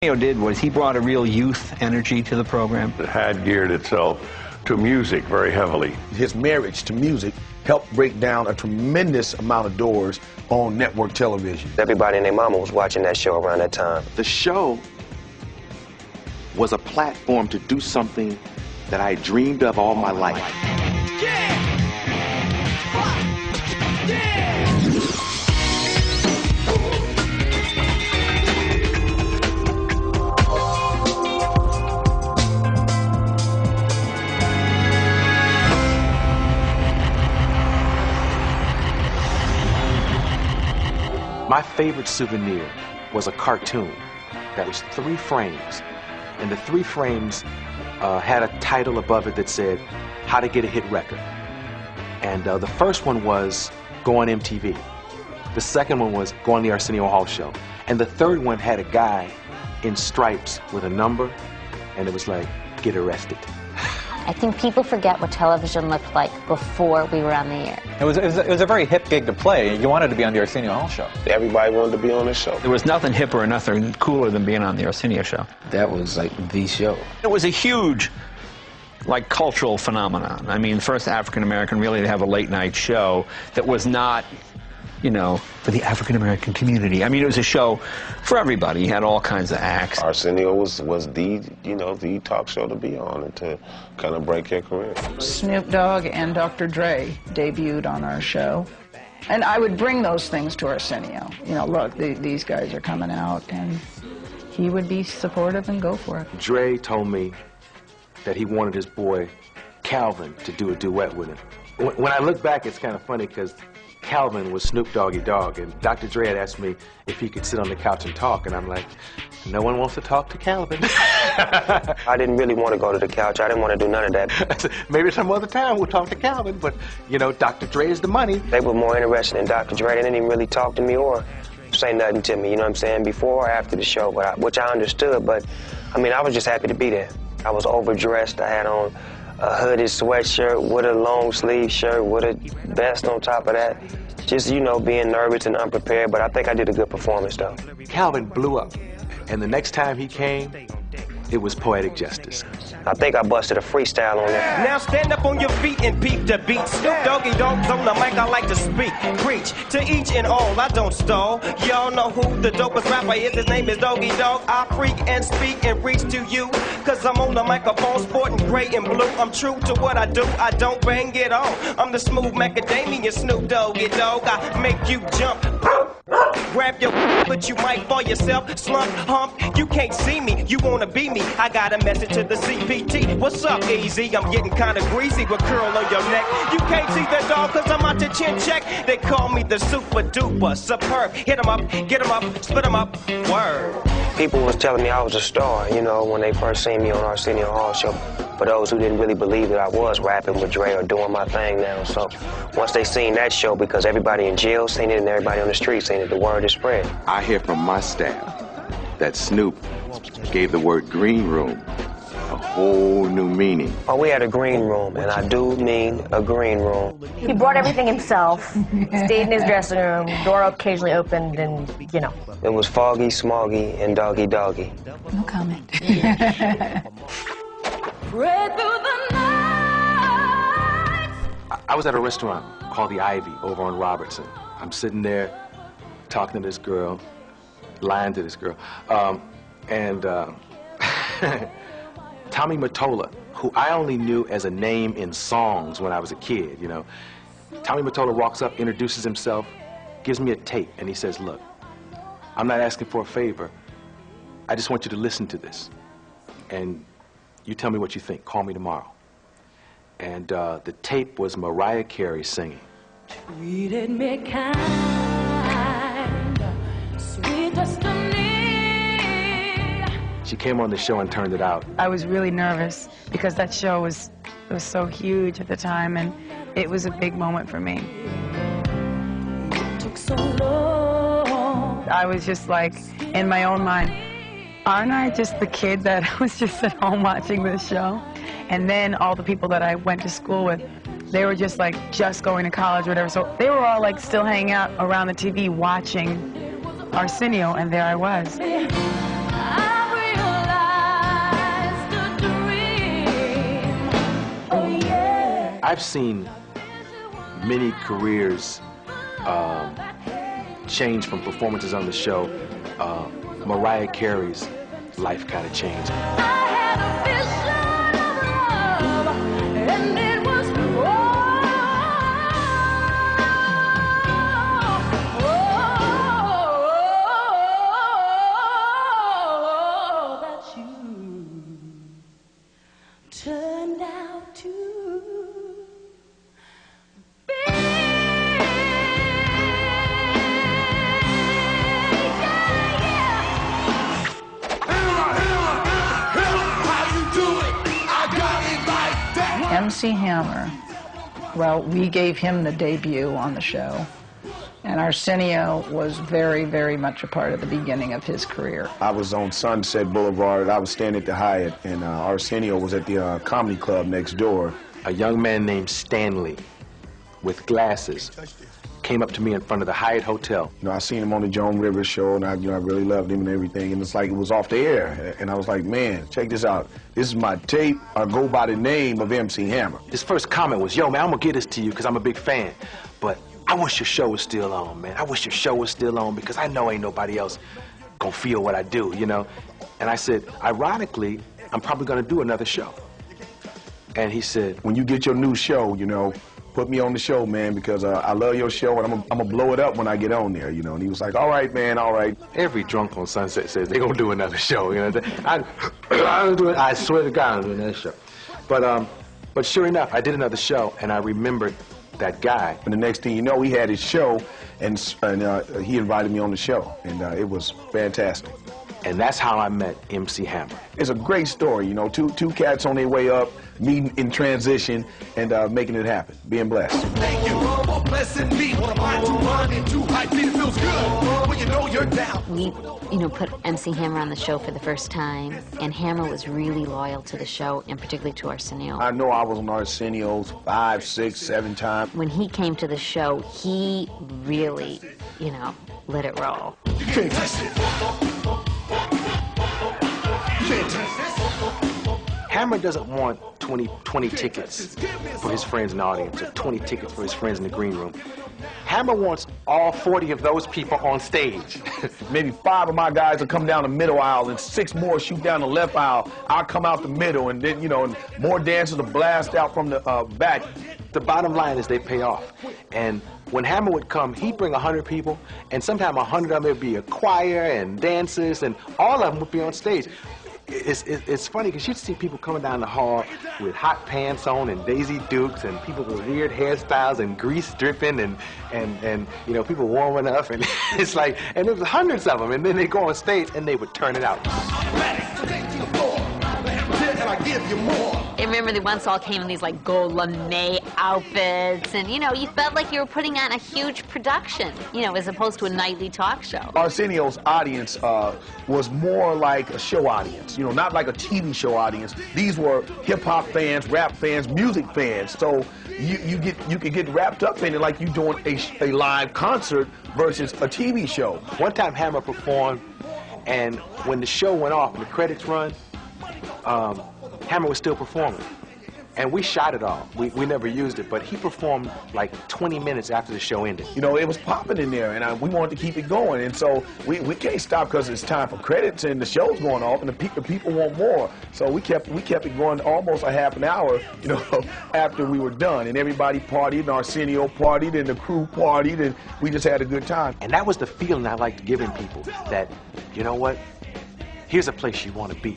did was he brought a real youth energy to the program. It had geared itself to music very heavily. His marriage to music helped break down a tremendous amount of doors on network television. Everybody and their mama was watching that show around that time. The show was a platform to do something that I dreamed of all my life. Yeah! My favorite souvenir was a cartoon that was 3 frames, and the 3 frames had a title above it that said, How to Get a Hit Record. And the first one was Go on MTV. The second one was Go on the Arsenio Hall Show. And the third one had a guy in stripes with a number, and it was like, Get Arrested. I think people forget what television looked like before we were on the air. It was a very hip gig to play. You wanted to be on the Arsenio Hall Show. Everybody wanted to be on the show. There was nothing hipper or nothing cooler than being on the Arsenio show. That was like the show. It was a huge, like, cultural phenomenon. I mean, first African-American really to have a late-night show that was not, you know, for the African-American community. I mean, it was a show for everybody. You had all kinds of acts. Arsenio was the, you know, the talk show to be on and to kind of break your career. Snoop Dogg and Dr. Dre debuted on our show. And I would bring those things to Arsenio. You know, look, these guys are coming out, and he would be supportive and go for it. Dre told me that he wanted his boy Calvin to do a duet with him. When I look back, it's kind of funny because Calvin was Snoop Doggy Dogg, and Dr. Dre had asked me if he could sit on the couch and talk, and I'm like, no one wants to talk to Calvin. I didn't really want to go to the couch. I didn't want to do none of that. Maybe some other time we'll talk to Calvin, but, you know, Dr. Dre is the money. They were more interested in Dr. Dre. They didn't even really talk to me or say nothing to me, you know what I'm saying, before or after the show, which I understood, but, I mean, I was just happy to be there. I was overdressed. I had on a hooded sweatshirt with a long sleeve shirt with a vest on top of that. Just, you know, being nervous and unprepared, but I think I did a good performance, though. Calvin blew up, and the next time he came, it was Poetic Justice. I think I busted a freestyle on there. Now stand up on your feet and peep the beat. Snoop Doggy Dogg's on the mic, I like to speak. Preach to each and all, I don't stall. Y'all know who the dopest rapper is, his name is Doggy Dogg. I freak and speak and reach to you, cause I'm on the microphone sporting gray and blue. I'm true to what I do, I don't bang it on. I'm the smooth macadamia Snoop Doggy Dogg. I make you jump, grab your but you might fall yourself, slump, hump. You can't see me, you wanna be me. I got a message to the CPT. What's up, Easy? I'm getting kinda greasy with curl on your neck. You can't see that dog cause I'm out your chin check. They call me the super duper superb. Hit 'em up, get 'em up, split 'em up, word. People was telling me I was a star, you know, when they first seen me on Arsenio Hall Show. For those who didn't really believe that I was rapping with Dre or doing my thing now. So once they seen that show, because everybody in jail seen it and everybody on the street seen it, the word is spread. I hear from my staff that Snoop gave the word green room a whole new meaning. Oh, we had a green room, and I do mean a green room. He brought everything himself, stayed in his dressing room, door occasionally opened, and, you know. It was Foggy, Smoggy, and Doggy Doggy. No comment. I was at a restaurant called the Ivy over on Robertson. I'm sitting there talking to this girl, lying to this girl, and Tommy Mottola, who I only knew as a name in songs when I was a kid, you know. Tommy Mottola walks up, introduces himself, gives me a tape, and he says, look, I'm not asking for a favor. I just want you to listen to this. And you tell me what you think. Call me tomorrow. And the tape was Mariah Carey singing. Treated me kind, sweet destiny. She came on the show and turned it out. I was really nervous because that show was so huge at the time, and it was a big moment for me. It took so long. I was just like, in my own mind, aren't I just the kid that was just at home watching this show? And then all the people that I went to school with, they were just like just going to college or whatever. So they were all like still hanging out around the TV watching Arsenio, and there I was. I've seen many careers change from performances on the show. Mariah Carey's life kind of changed. Turned out to be. MC Hammer, well, we gave him the debut on the show, and Arsenio was very, very much a part of the beginning of his career. I was on Sunset Boulevard. I was staying at the Hyatt, and Arsenio was at the comedy club next door. A young man named Stanley with glasses came up to me in front of the Hyatt Hotel. You know, I seen him on the Joan Rivers show, and I really loved him and everything. And it's like it was off the air, and I was like, man, check this out. This is my tape. I go by the name of MC Hammer. His first comment was, yo, man, I'm gonna get this to you because I'm a big fan, but I wish your show was still on, man. I wish your show was still on because I know ain't nobody else gonna feel what I do, you know? And I said, ironically, I'm probably gonna do another show. And he said, when you get your new show, you know, put me on the show, man, because I love your show, and I'm gonna blow it up when I get on there, you know. And he was like, all right, man, all right. Every drunk on Sunset says they're gonna do another show, you know. I swear to God, I'm doing another show. But sure enough, I did another show, and I remembered that guy. And the next thing you know, he had his show, and he invited me on the show, and it was fantastic. And that's how I met MC Hammer. It's a great story, you know, two cats on their way up, meeting in transition, and making it happen, being blessed. Thank you for blessing me. What am I to run into? I feel it feels good when you know you're down. We, put MC Hammer on the show for the first time, and Hammer was really loyal to the show, and particularly to Arsenio. I know I was on Arsenio's 5, 6, 7 times. When he came to the show, he really, let it roll. You can't touch it. Hammer doesn't want 20 tickets for his friends in the audience, or 20 tickets for his friends in the green room. Hammer wants all 40 of those people on stage. Maybe 5 of my guys will come down the middle aisle, and 6 more shoot down the left aisle. I'll come out the middle, and then, and more dancers will blast out from the back. The bottom line is they pay off. And when Hammer would come, he'd bring 100 people, and sometimes 100 of them would be a choir and dancers, and all of them would be on stage. It's funny because you'd see people coming down the hall with hot pants on and Daisy Dukes, and people with weird hairstyles and grease dripping, and people warming up, and it's like, and there was hundreds of them, and then they go on stage and they would turn it out. I give you more. I remember they once all came in these like gold lame outfits, and you felt like you were putting on a huge production, as opposed to a nightly talk show. Arsenio's audience was more like a show audience, not like a TV show audience. These were hip-hop fans, rap fans, music fans. So you could get wrapped up in it like you're doing a live concert versus a TV show. One time Hammer performed, and when the show went off and the credits run, Hammer was still performing, and we shot it all. We never used it, but he performed like 20 minutes after the show ended. It was popping in there, and we wanted to keep it going, and so we can't stop because it's time for credits and the show's going off, and the people want more. So we kept it going almost a half an hour, after we were done, and everybody partied, and Arsenio partied, and the crew partied, and we just had a good time. And that was the feeling I liked giving people, that, you know what, here's a place you want to be.